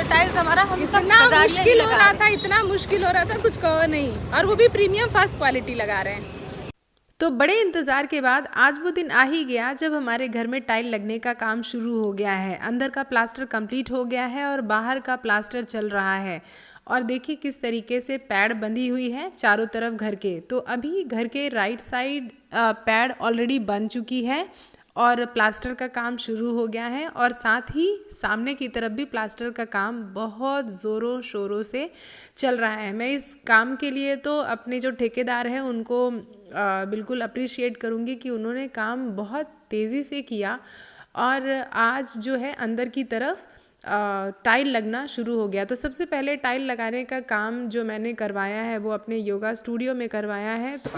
Tiles हमारा हम इतना मुश्किल हो रहा था, इतना मुश्किल हो रहा था, कुछ कहो नहीं। और वो भी प्रीमियम फर्स्ट क्वालिटी लगा रहे हैं। तो बड़े इंतज़ार के बाद आज वो दिन आ ही गया जब हमारे घर में टाइल लगने का काम शुरू हो गया है। अंदर का प्लास्टर कंप्लीट हो गया है और बाहर का प्लास्टर चल रहा है। और देखिए किस तरीके से पैड बंधी हुई है चारों तरफ घर के। तो अभी घर के राइट साइड पैड ऑलरेडी बन चुकी है और प्लास्टर का काम शुरू हो गया है। और साथ ही सामने की तरफ भी प्लास्टर का काम बहुत ज़ोरों शोरों से चल रहा है। मैं इस काम के लिए तो अपने जो ठेकेदार हैं उनको बिल्कुल अप्रिशिएट करूँगी कि उन्होंने काम बहुत तेज़ी से किया। और आज जो है अंदर की तरफ टाइल लगना शुरू हो गया। तो सबसे पहले टाइल लगाने का काम जो मैंने करवाया है वो अपने योगा स्टूडियो में करवाया है। तो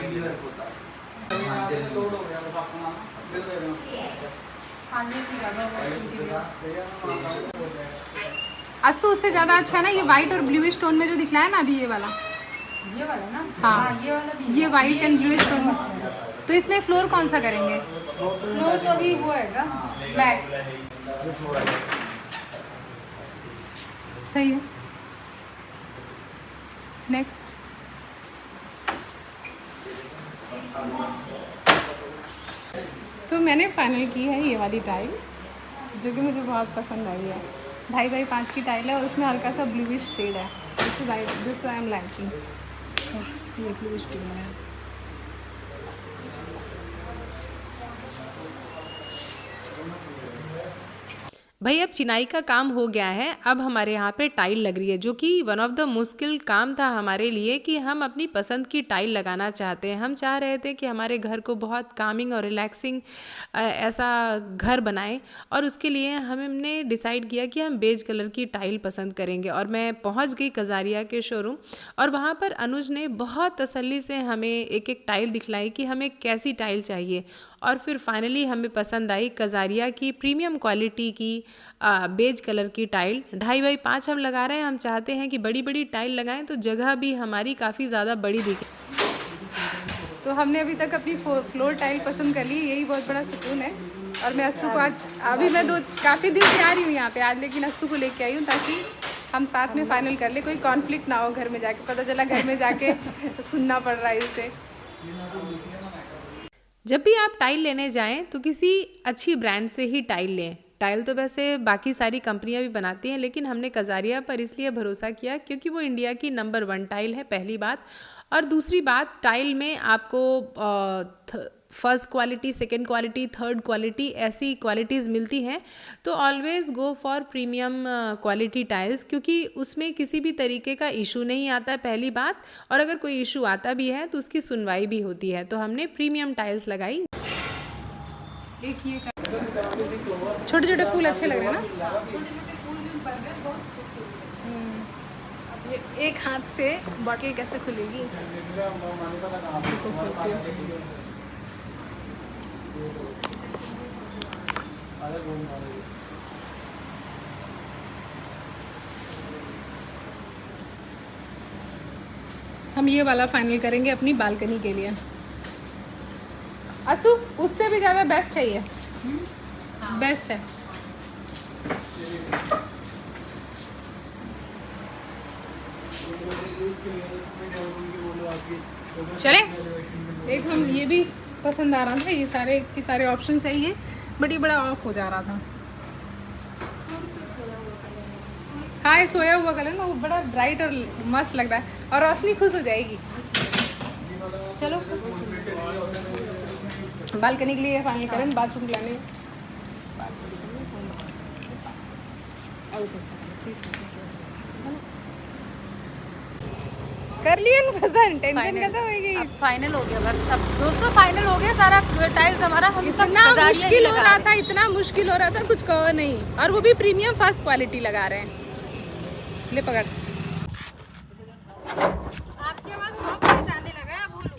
असु उससे ज़्यादा अच्छा ना ये वाइट और ब्लूइश टोन में जो दिख रहा है ना अभी ये वाला ना। हाँ ये वाला भी, ये वाइट एंड ब्लूइश टोन में अच्छा है। तो इसमें फ्लोर कौन सा करेंगे? फ्लोर तो अभी वो है मैट। सही है। नेक्स्ट तो मैंने फाइनल की है ये वाली टाइल जो कि मुझे बहुत पसंद आई है। 2.5x5 की टाइल है और उसमें हल्का सा ब्लूइश शेड है। This I am liking. ये ब्लूइश टोन है। भाई अब चिनाई का काम हो गया है, अब हमारे यहाँ पे टाइल लग रही है जो कि वन ऑफ द मुश्किल काम था हमारे लिए कि हम अपनी पसंद की टाइल लगाना चाहते हैं। हम चाह रहे थे कि हमारे घर को बहुत कामिंग और रिलैक्सिंग ऐसा घर बनाएं और उसके लिए हमने डिसाइड किया कि हम बेज कलर की टाइल पसंद करेंगे। और मैं पहुँच गई कजारिया के शोरूम और वहाँ पर अनुज ने बहुत तसल्ली से हमें एक एक टाइल दिखलाई कि हमें कैसी टाइल चाहिए। और फिर फाइनली हमें पसंद आई कजारिया की प्रीमियम क्वालिटी की बेज कलर की टाइल। 2.5x5 हम लगा रहे हैं। हम चाहते हैं कि बड़ी बड़ी टाइल लगाएं तो जगह भी हमारी काफ़ी ज़्यादा बड़ी दिखे। तो हमने अभी तक अपनी फ्लोर टाइल पसंद कर ली, यही बहुत बड़ा सुकून है। और मैं अस्सू को आज अभी मैं काफ़ी दिन से आ रही हूँ यहाँ पे आज, लेकिन अस्सू को लेके आई हूँ ताकि हम साथ में फाइनल कर ले, कोई कॉन्फ्लिक्ट ना हो घर में जाके। पता चला घर में जाके सुनना पड़ रहा है इसे। जब भी आप टाइल लेने जाएं तो किसी अच्छी ब्रांड से ही टाइल लें। टाइल तो वैसे बाकी सारी कंपनियां भी बनाती हैं, लेकिन हमने कजारिया पर इसलिए भरोसा किया क्योंकि वो इंडिया की नंबर 1 टाइल है, पहली बात। और दूसरी बात, टाइल में आपको first quality, second quality, third quality ऐसी क्वालिटीज़ मिलती हैं। तो always go for premium quality tiles क्योंकि उसमें किसी भी तरीके का इशू नहीं आता है, पहली बात। और अगर कोई इशू आता भी है तो उसकी सुनवाई भी होती है। तो हमने प्रीमियम टाइल्स लगाई। एक ये छोटे छोटे फूल अच्छे लग रहे हैं ना, छोटे छोटे फूल जो बन रहे हैं बहुत खूबसूरत। ये एक हाथ से बॉटल कैसे खुलेगी? हम ये वाला फाइनल करेंगे अपनी बालकनी के लिए। असु उससे भी ज़्यादा बेस्ट है ये। बेस्ट है। चले एक हम ये भी पसंद आ रहा था, ये सारे के सारे ऑप्शन है ये, बट ये बड़ा ऑफ हो जा रहा था। हाँ ये सोया हुआ कलर ना, वो बड़ा ब्राइट और मस्त लग रहा है और रोशनी खुश हो जाएगी। चलो बालकनी के लिए फाइनल करें, बाथरूम लाने कर लिए ना पसंद, टेंशन खत्म हो गई। अब फाइनल हो गया बस, अब दोस्तों फाइनल हो गया सारा टाइल्स हमारा। हम इतना मुश्किल हो रहा था, इतना मुश्किल हो रहा था, कुछ कहो नहीं। और वो भी प्रीमियम फर्स्ट क्वालिटी लगा रहे हैं। ले पकड़। आपकी आवाज बहुत पहचानने लगा है, बोलूं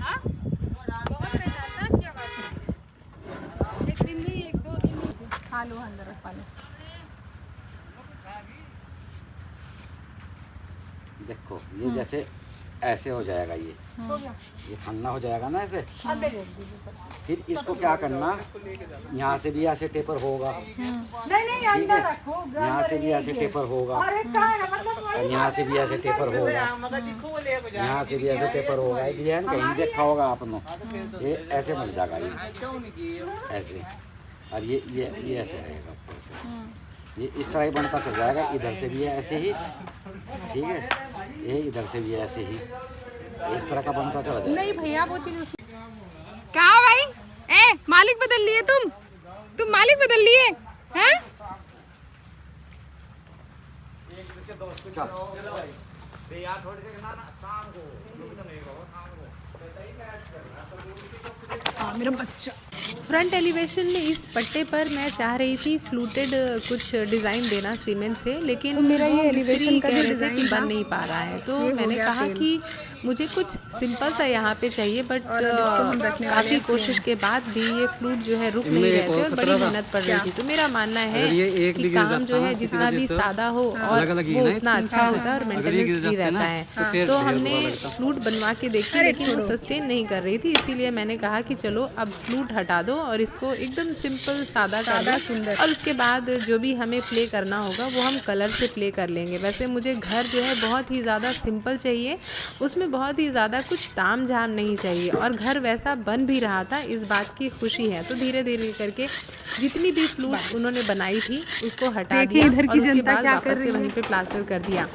हाँ बहुत पहचानता आपकी आवाज। एक दिन नहीं, एक दो दिन नहीं। खा लो अंदर, खा लो। देखो ये जैसे ऐसे हो जाएगा, ये पन्ना हो जाएगा ना ऐसे। फिर इसको क्या करना, यहाँ से भी ऐसे टेपर होगा, ठीक है, यहाँ से भी ऐसे टेपर होगा, और यहाँ से भी ऐसे टेपर होगा, यहाँ से भी ऐसे टेपर होगा। ये डिजाइन कहीं देखा होगा आपने, ये ऐसे बन जाएगा, ये ऐसे, और ये ऐसे रहेगा ऊपर से। ये इस तरह ही बनता चल जाएगा। इधर से भी है ऐसे ही, ठीक है, ये इधर से भी है ऐसे ही, इस तरह का बनता चला जाएगा। नहीं भैया वो चीज उसमें क्या भाई, मालिक बदल लिए तुम मालिक बदल लिए हैं? मेरा बच्चा। फ्रंट एलिवेशन में इस पट्टे पर मैं चाह रही थी फ्लूटेड कुछ डिज़ाइन देना सीमेंट से, लेकिन तो मेरा ये मिस्त्री elevation का कह जो रहे थे design कि था, बन नहीं पा रहा है, तो ये हो मैंने गया कहा fail। कि मुझे कुछ सिंपल सा यहाँ पे चाहिए, बट काफ़ी कोशिश के बाद भी ये फ्लूट जो है रुक नहीं रहे थे और बड़ी मेहनत पड़ रही थी। तो मेरा मानना है कि काम जो है जितना भी सादा हो और वो उतना अच्छा होता है और मेंटेनेंस फ्री रहता है। तो हमने फ्लूट बनवा के देखी, लेकिन वो सस्टेन नहीं कर रही थी, इसीलिए मैंने कहा कि चलो अब फ्लूट हटा दो और इसको एकदम सिंपल सादा कर दो, और उसके बाद जो भी हमें प्ले करना होगा वो हम कलर से प्ले कर लेंगे। वैसे मुझे घर जो है बहुत ही ज़्यादा सिंपल चाहिए, उसमें बहुत ही ज़्यादा कुछ ताम झाम नहीं चाहिए, और घर वैसा बन भी रहा था, इस बात की खुशी है। तो धीरे धीरे करके जितनी भी फ्लूट उन्होंने बनाई थी उसको हटा दिया और उसके बाद वापस से वहीं पे प्लास्टर कर दिया।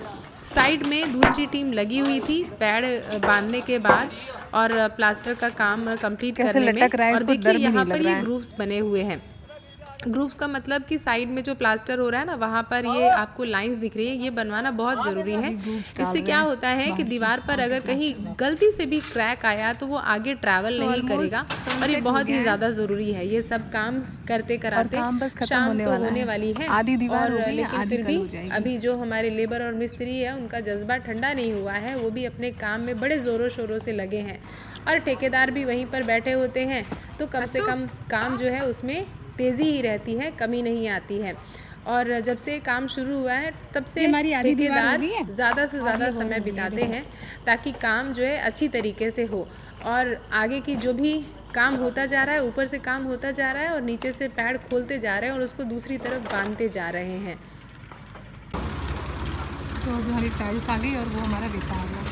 साइड में दूसरी टीम लगी हुई थी पैड बांधने के बाद और प्लास्टर का काम कंप्लीट करने में। और देखिए यहाँ पर ये ग्रूव्स बने हुए हैं। ग्रूव्स का मतलब कि साइड में जो प्लास्टर हो रहा है ना, वहाँ पर ये आपको लाइंस दिख रही है, ये बनवाना बहुत ज़रूरी है। इससे क्या होता है कि दीवार पर अगर कहीं गलती से भी क्रैक आया तो वो आगे ट्रैवल नहीं करेगा, और ये बहुत ही ज़्यादा ज़रूरी है। ये सब काम करते कराते शाम तो होने वाली है, और लेकिन फिर भी अभी जो हमारे लेबर और मिस्त्री है उनका जज्बा ठंडा नहीं हुआ है, वो भी अपने काम में बड़े ज़ोरों शोरों से लगे हैं, और ठेकेदार भी वहीं पर बैठे होते हैं। तो कम से कम काम जो है उसमें तेज़ी ही रहती है, कमी नहीं आती है। और जब से काम शुरू हुआ है तब से ठेकेदार ज़्यादा से ज़्यादा समय बिताते हैं ताकि काम जो है अच्छी तरीके से हो, और आगे की जो भी काम होता जा रहा है, ऊपर से काम होता जा रहा है और नीचे से पैड खोलते जा रहे हैं और उसको दूसरी तरफ बांधते जा रहे हैं। तो अभी हमारी टाइल्स आ गई और वो हमारा बेकार आ गया।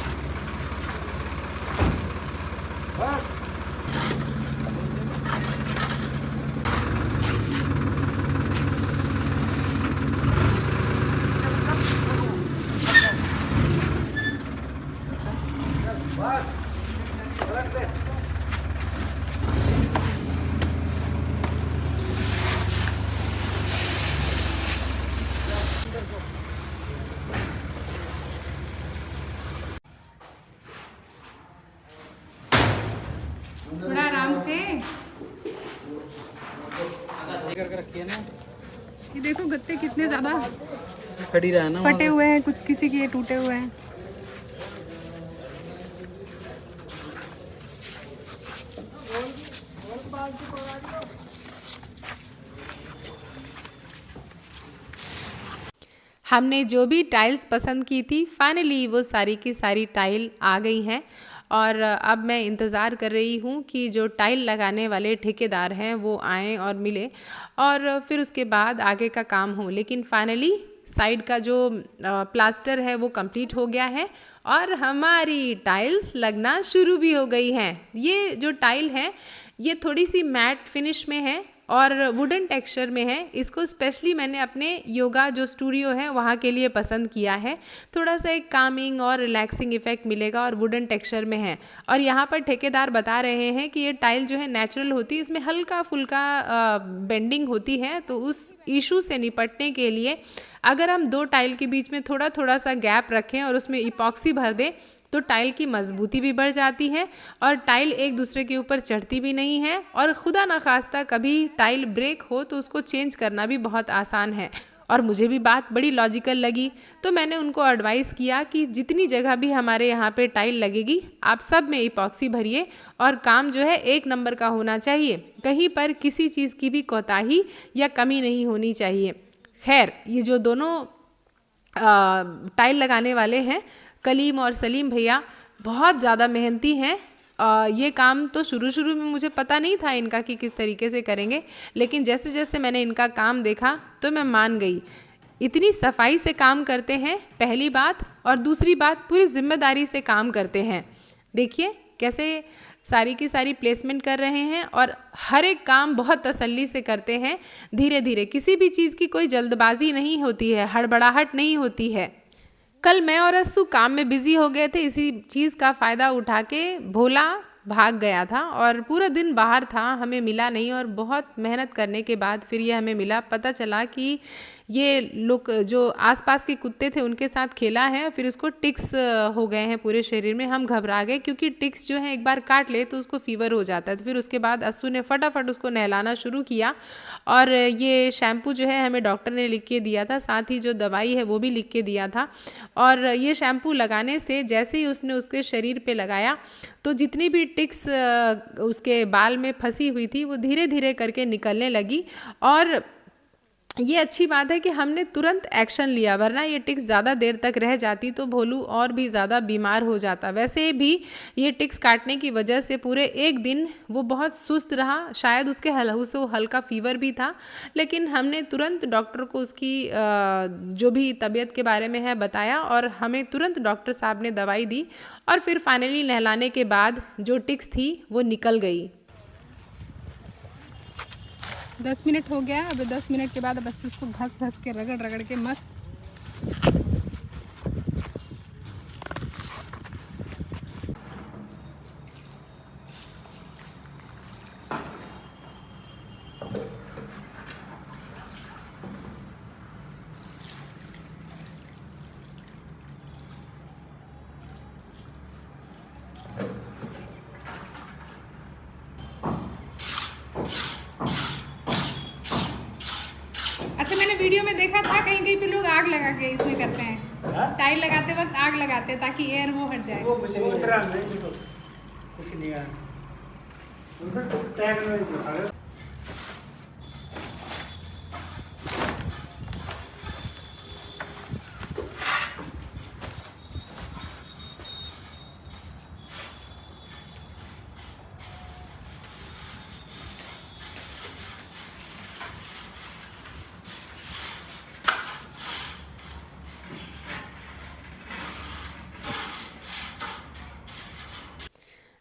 थोड़ा आराम से करके रखी है ना, ये देखो गत्ते कितने ज्यादा खड़ी रहा ना, फटे हुए हैं, कुछ किसी के टूटे हुए हैं। हमने जो भी टाइल्स पसंद की थी फाइनली वो सारी की सारी टाइल आ गई हैं, और अब मैं इंतज़ार कर रही हूँ कि जो टाइल लगाने वाले ठेकेदार हैं वो आएँ और मिले, और फिर उसके बाद आगे का काम हो। लेकिन फाइनली साइड का जो प्लास्टर है वो कंप्लीट हो गया है और हमारी टाइल्स लगना शुरू भी हो गई हैं। ये जो टाइल है ये थोड़ी सी मैट फिनिश में है और वुडन टेक्सचर में है। इसको स्पेशली मैंने अपने योगा जो स्टूडियो है वहाँ के लिए पसंद किया है। थोड़ा सा एक कामिंग और रिलैक्सिंग इफेक्ट मिलेगा और वुडन टेक्सचर में है। और यहाँ पर ठेकेदार बता रहे हैं कि ये टाइल जो है नेचुरल होती है, इसमें हल्का फुल्का बेंडिंग होती है, तो उस इशू से निपटने के लिए अगर हम दो टाइल के बीच में थोड़ा थोड़ा सा गैप रखें और उसमें इपॉक्सी भर दें तो टाइल की मजबूती भी बढ़ जाती है और टाइल एक दूसरे के ऊपर चढ़ती भी नहीं है, और खुदा न खास्ता कभी टाइल ब्रेक हो तो उसको चेंज करना भी बहुत आसान है। और मुझे भी बात बड़ी लॉजिकल लगी, तो मैंने उनको एडवाइस किया कि जितनी जगह भी हमारे यहाँ पे टाइल लगेगी आप सब में इपॉक्सी भरिए और काम जो है एक नंबर का होना चाहिए, कहीं पर किसी चीज़ की भी कोताही या कमी नहीं होनी चाहिए। खैर, ये जो दोनों टाइल लगाने वाले हैं कलीम और सलीम भैया बहुत ज़्यादा मेहनती हैं। ये काम तो शुरू में मुझे पता नहीं था इनका कि किस तरीके से करेंगे, लेकिन जैसे जैसे मैंने इनका काम देखा तो मैं मान गई। इतनी सफाई से काम करते हैं पहली बात, और दूसरी बात पूरी जिम्मेदारी से काम करते हैं। देखिए कैसे सारी की सारी प्लेसमेंट कर रहे हैं और हर एक काम बहुत तसल्ली से करते हैं, धीरे धीरे। किसी भी चीज़ की कोई जल्दबाजी नहीं होती है, हड़बड़ाहट नहीं होती है। कल मैं और अस्सू काम में बिजी हो गए थे, इसी चीज़ का फ़ायदा उठा के भोला भाग गया था और पूरा दिन बाहर था, हमें मिला नहीं। और बहुत मेहनत करने के बाद फिर ये हमें मिला। पता चला कि ये लोग जो आसपास के कुत्ते थे उनके साथ खेला है, फिर उसको टिक्स हो गए हैं पूरे शरीर में। हम घबरा गए क्योंकि टिक्स जो है एक बार काट ले तो उसको फीवर हो जाता है। तो फिर उसके बाद अस्सू ने फटाफट उसको नहलाना शुरू किया और ये शैम्पू जो है हमें डॉक्टर ने लिख के दिया था, साथ ही जो दवाई है वो भी लिख के दिया था। और ये शैम्पू लगाने से जैसे ही उसने उसके शरीर पे लगाया तो जितनी भी टिक्स उसके बाल में फंसी हुई थी वो धीरे धीरे करके निकलने लगी। और ये अच्छी बात है कि हमने तुरंत एक्शन लिया, वरना ये टिक्स ज़्यादा देर तक रह जाती तो भोलू और भी ज़्यादा बीमार हो जाता। वैसे भी ये टिक्स काटने की वजह से पूरे एक दिन वो बहुत सुस्त रहा, शायद उसके हल्का फीवर भी था, लेकिन हमने तुरंत डॉक्टर को उसकी जो भी तबीयत के बारे में है बताया और हमें तुरंत डॉक्टर साहब ने दवाई दी और फिर फाइनली नहलाने के बाद जो टिक्स थी वो निकल गई। 10 मिनट हो गया। अब 10 मिनट के बाद बस उसको घस के रगड़ के मस्त अच्छा, मैंने वीडियो में देखा था कहीं कहीं पे लोग आग लगा के इसमें करते हैं, टाइल लगाते वक्त आग लगाते हैं ताकि एयर वो हट जाए। वो कुछ नहीं है।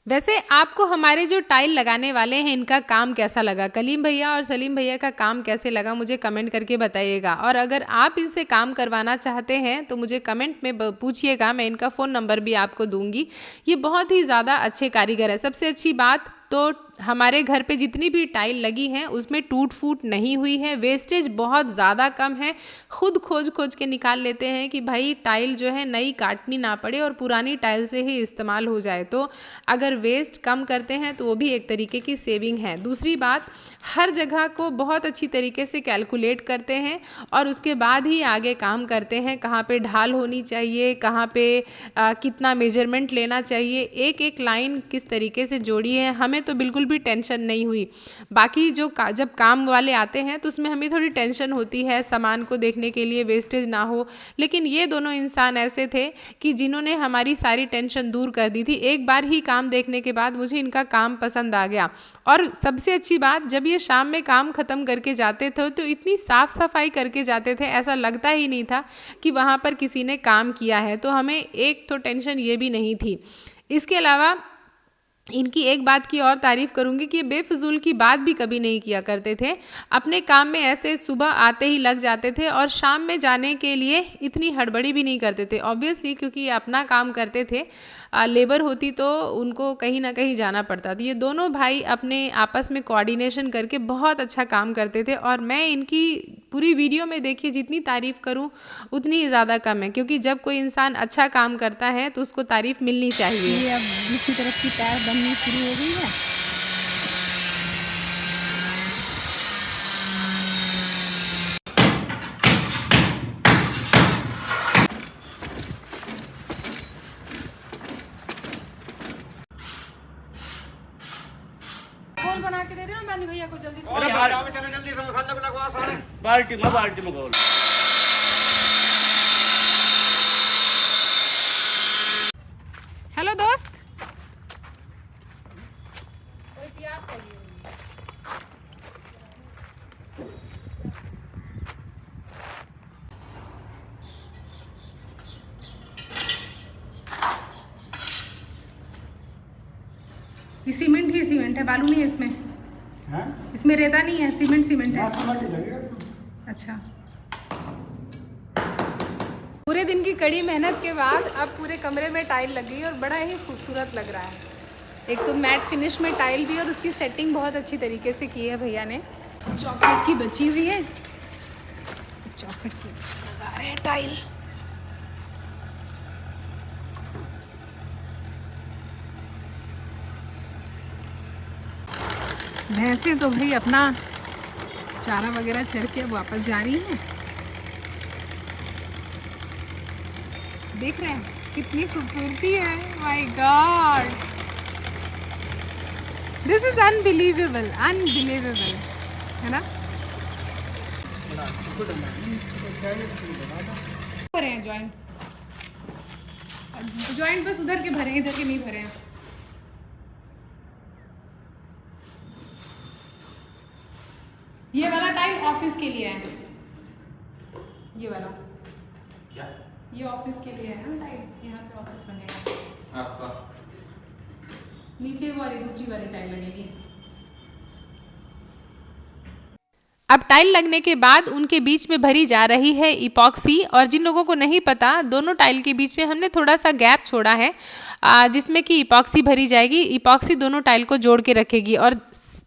वैसे आपको हमारे जो टाइल लगाने वाले हैं इनका काम कैसा लगा? कलीम भैया और सलीम भैया का काम कैसे लगा मुझे कमेंट करके बताइएगा। और अगर आप इनसे काम करवाना चाहते हैं तो मुझे कमेंट में पूछिएगा, मैं इनका फ़ोन नंबर भी आपको दूंगी। ये बहुत ही ज़्यादा अच्छे कारीगर है। सबसे अच्छी बात तो हमारे घर पे जितनी भी टाइल लगी हैं उसमें टूट फूट नहीं हुई है, वेस्टेज बहुत ज़्यादा कम है। खुद खोज के निकाल लेते हैं कि भाई टाइल जो है नई काटनी ना पड़े और पुरानी टाइल से ही इस्तेमाल हो जाए। तो अगर वेस्ट कम करते हैं तो वो भी एक तरीके की सेविंग है। दूसरी बात, हर जगह को बहुत अच्छी तरीके से कैलकुलेट करते हैं और उसके बाद ही आगे काम करते हैं। कहाँ पे ढाल होनी चाहिए, कहाँ पे कितना मेजरमेंट लेना चाहिए, एक एक लाइन किस तरीके से जोड़ी है, हमें तो बिल्कुल भी टेंशन नहीं हुई। बाकी जो जब काम वाले आते हैं तो उसमें हमें थोड़ी टेंशन होती है सामान को देखने के लिए, वेस्टेज ना हो। लेकिन ये दोनों इंसान ऐसे थे कि जिन्होंने हमारी सारी टेंशन दूर कर दी थी। एक बार ही काम देखने के बाद मुझे इनका काम पसंद आ गया। और सबसे अच्छी बात, जब ये शाम में काम ख़त्म करके जाते थे तो इतनी साफ़ सफाई करके जाते थे, ऐसा लगता ही नहीं था कि वहाँ पर किसी ने काम किया है। तो हमें एक तो टेंशन ये भी नहीं थी। इसके अलावा इनकी एक बात की और तारीफ़ करूँगी कि ये बेफजूल की बात भी कभी नहीं किया करते थे। अपने काम में ऐसे सुबह आते ही लग जाते थे और शाम में जाने के लिए इतनी हड़बड़ी भी नहीं करते थे। ऑब्वियसली क्योंकि ये अपना काम करते थे, लेबर होती तो उनको कहीं ना कहीं जाना पड़ता था। ये दोनों भाई अपने आपस में कोऑर्डिनेशन करके बहुत अच्छा काम करते थे और मैं इनकी पूरी वीडियो में देखिए जितनी तारीफ़ करूं उतनी ही ज़्यादा कम है, क्योंकि जब कोई इंसान अच्छा काम करता है तो उसको तारीफ़ मिलनी चाहिए। ये अब दूसरी तरफ की टायर बननी शुरू हो गई है। बना के दे देना बानी भैया को जल्दी से। अरे चलो जल्दी से मसाला बना को आसान है। बाल्टी में घोल। ये सीमेंट ही सीमेंट है, बालू नहीं है इसमें? हाँ इसमें रेता नहीं है, सीमेंट सीमेंट है। यहाँ सीमेंट ही लगेगा। अच्छा। पूरे दिन की कड़ी मेहनत के बाद अब पूरे कमरे में टाइल लग गई और बड़ा ही खूबसूरत लग रहा है। एक तो मैट फिनिश में टाइल भी और उसकी सेटिंग बहुत अच्छी तरीके से की है भैया ने। चॉकलेट की बची हुई है, चॉकलेट की लगा रहे हैं टाइल। भैंसें तो भाई अपना चारा वगैरह चढ़ के अब वापस जा रही हैं। देख रहे हैं कितनी खूबसूरती है, my God, this is unbelievable, unbelievable, है ना? भरे हैं जॉइंट, जॉइंट बस उधर के भरे हैं, इधर के नहीं भरे हैं। ये वाला टाइल ऑफिस के लिए है, ये वाला क्या? ये ऑफिस के लिए है ना टाइल, यहाँ पे ऑफिस बनेगा आपका नीचे वाली दूसरी वाली टाइल लगेगी। अब टाइल लगने के बाद उनके बीच में भरी जा रही है इपॉक्सी। और जिन लोगों को नहीं पता, दोनों टाइल के बीच में हमने थोड़ा सा गैप छोड़ा है जिसमें कि इपॉक्सी भरी जाएगी। इपॉक्सी दोनों टाइल को जोड़ के रखेगी। और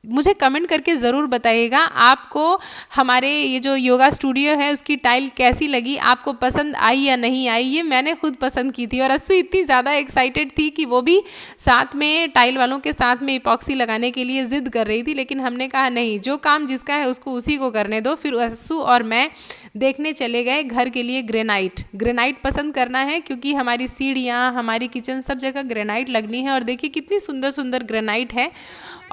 मुझे कमेंट करके ज़रूर बताइएगा आपको हमारे ये जो योगा स्टूडियो है उसकी टाइल कैसी लगी, आपको पसंद आई या नहीं आई। ये मैंने खुद पसंद की थी और अस्सू इतनी ज़्यादा एक्साइटेड थी कि वो भी साथ में टाइल वालों के साथ में इपॉक्सी लगाने के लिए ज़िद कर रही थी। लेकिन हमने कहा नहीं, जो काम जिसका है उसको उसी को करने दो। फिर अस्सू और मैं देखने चले गए घर के लिए ग्रेनाइट। ग्रेनाइट पसंद करना है क्योंकि हमारी सीढ़ियाँ, हमारी किचन, सब जगह ग्रेनाइट लगनी है। और देखिए कितनी सुंदर सुंदर ग्रेनाइट है।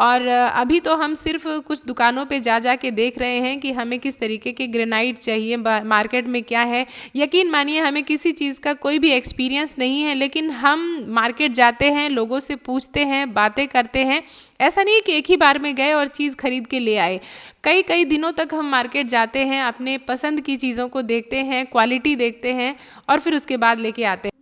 और अभी तो हम सिर्फ कुछ दुकानों पे जा जा के देख रहे हैं कि हमें किस तरीके के ग्रेनाइट चाहिए, मार्केट में क्या है। यकीन मानिए हमें किसी चीज़ का कोई भी एक्सपीरियंस नहीं है, लेकिन हम मार्केट जाते हैं, लोगों से पूछते हैं, बातें करते हैं। ऐसा नहीं कि एक ही बार में गए और चीज़ खरीद के ले आए। कई कई दिनों तक हम मार्केट जाते हैं, अपने पसंद की चीज़ों को देखते हैं, क्वालिटी देखते हैं और फिर उसके बाद लेके आते हैं।